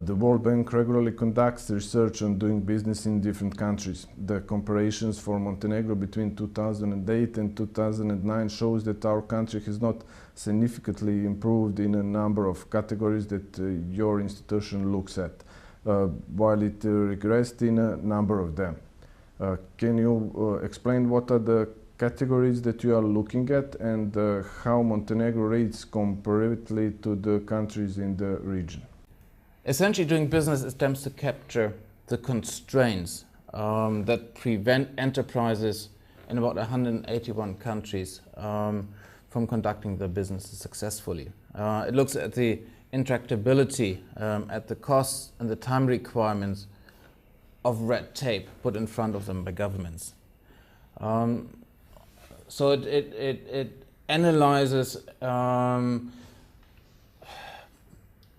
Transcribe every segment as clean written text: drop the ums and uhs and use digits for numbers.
The World Bank regularly conducts research on doing business in different countries. The comparisons for Montenegro between 2008 and 2009 shows that our country has not significantly improved in a number of categories that your institution looks at, while it regressed in a number of them. Can you explain what are the categories that you are looking at and how Montenegro rates comparatively to the countries in the region? Essentially, doing business attempts to capture the constraints that prevent enterprises in about 181 countries from conducting their businesses successfully. It looks at the intractability, at the costs and the time requirements of red tape put in front of them by governments. So it analyzes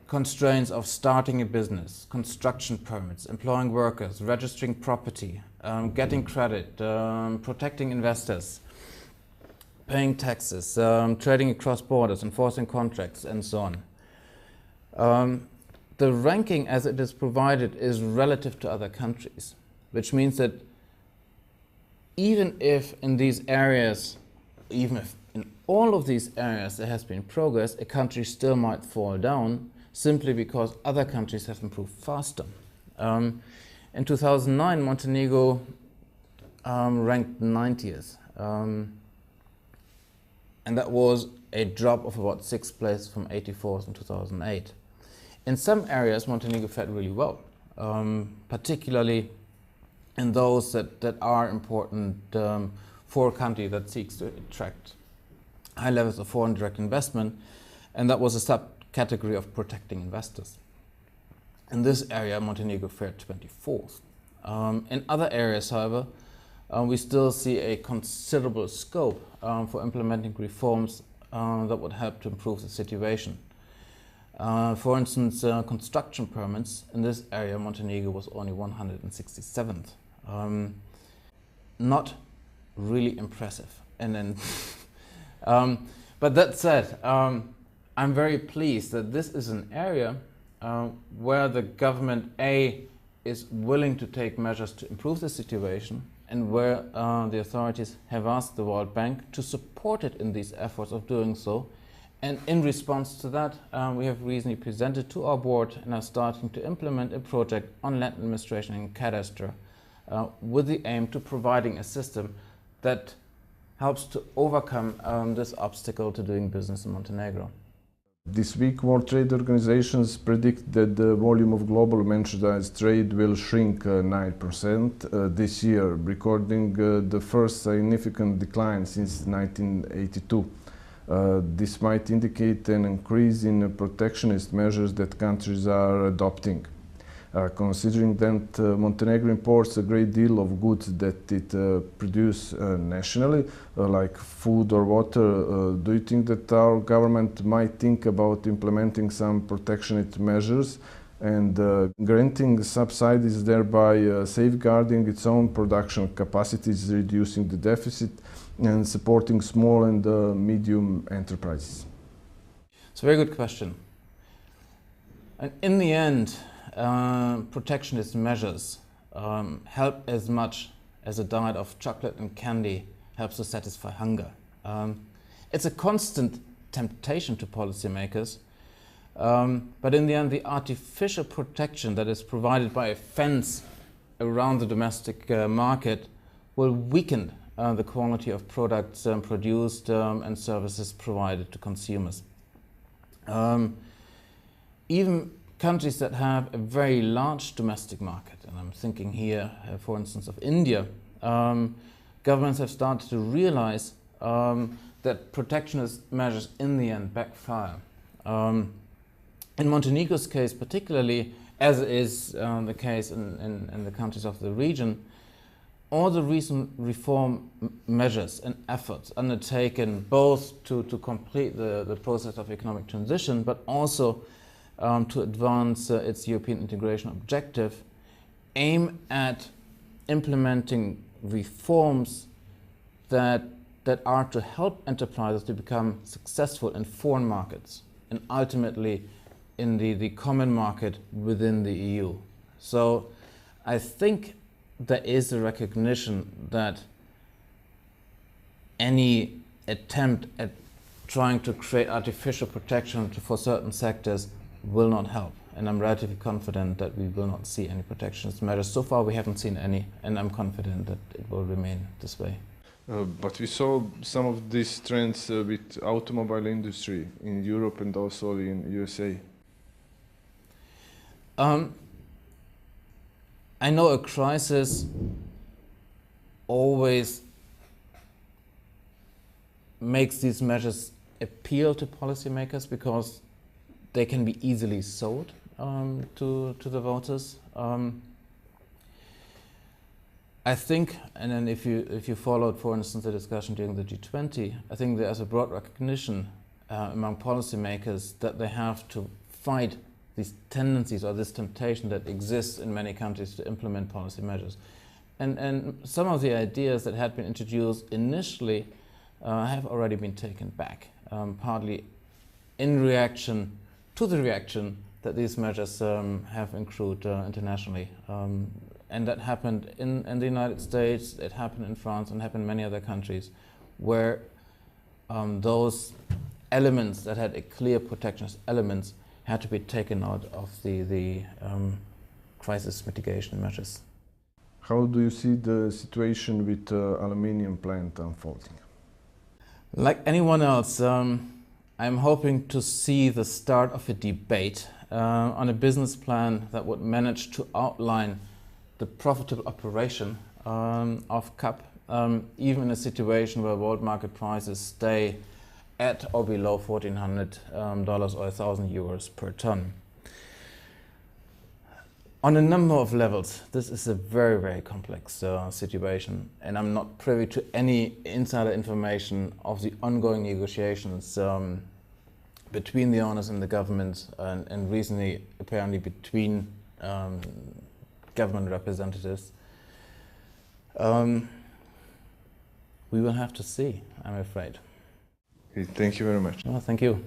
constraints of starting a business, construction permits, employing workers, registering property, getting credit, protecting investors, paying taxes, trading across borders, enforcing contracts, and so on. The ranking as it is provided is relative to other countries, which means that even if in these areas, even if in all of these areas there has been progress, a country still might fall down simply because other countries have improved faster. In 2009, Montenegro ranked 90th, and that was a drop of about 6th place from 84th in 2008. In some areas, Montenegro fared really well, particularly in those that are important for a country that seeks to attract high levels of foreign direct investment, and that was a subcategory of protecting investors. In this area, Montenegro fared 24th. In other areas, however, we still see a considerable scope for implementing reforms that would help to improve the situation. For instance, construction permits in this area, Montenegro was only 167th. Not really impressive. And then, but that said, I'm very pleased that this is an area where the government is willing to take measures to improve the situation, and where the authorities have asked the World Bank to support it in these efforts of doing so. And in response to that, we have recently presented to our board and are starting to implement a project on land administration and cadastre with the aim to providing a system that helps to overcome this obstacle to doing business in Montenegro. This week, World Trade Organizations predict that the volume of global merchandise trade will shrink 9% this year, recording the first significant decline since 1982. This might indicate an increase in protectionist measures that countries are adopting. Considering that Montenegro imports a great deal of goods that it produces nationally, like food or water, do you think that our government might think about implementing some protectionist measures and granting subsidies, thereby safeguarding its own production capacities, reducing the deficit and supporting small and medium enterprises? It's a very good question. And in the end, protectionist measures help as much as a diet of chocolate and candy helps to satisfy hunger. It's a constant temptation to policymakers, but in the end, the artificial protection that is provided by a fence around the domestic market will weaken the quality of products produced and services provided to consumers. Even countries that have a very large domestic market, and I'm thinking here, for instance, of India, governments have started to realize that protectionist measures in the end backfire. In Montenegro's case particularly, as is the case in the countries of the region, all the recent reform measures and efforts undertaken both to complete the process of economic transition, but also to advance its European integration objective, aim at implementing reforms that are to help enterprises to become successful in foreign markets and ultimately in the common market within the EU. So I think there is a recognition that any attempt at trying to create artificial protection for certain sectors will not help. And I'm relatively confident that we will not see any protectionist measures. So far we haven't seen any, and I'm confident that it will remain this way. But we saw some of these trends with automobile industry in Europe and also in USA. I know a crisis always makes these measures appeal to policymakers because they can be easily sold to the voters. I think, and then if you followed, for instance, the discussion during the G20, I think there's a broad recognition among policymakers that they have to fight these tendencies or this temptation that exists in many countries to implement policy measures. And some of the ideas that had been introduced initially have already been taken back, partly in reaction to the reaction that these measures have accrued internationally. And that happened in the United States, it happened in France, and happened in many other countries where those elements that had a clear protectionist elements had to be taken out of the crisis mitigation measures. How do you see the situation with aluminium plant unfolding? Like anyone else, I'm hoping to see the start of a debate on a business plan that would manage to outline the profitable operation of CAP, even in a situation where world market prices stay at or below $1,400 or 1,000 euros per ton. On a number of levels, this is a very, very complex situation, and I'm not privy to any insider information of the ongoing negotiations between the owners and the government, and recently apparently between government representatives. We will have to see, I'm afraid. Okay, thank you very much. Oh, thank you.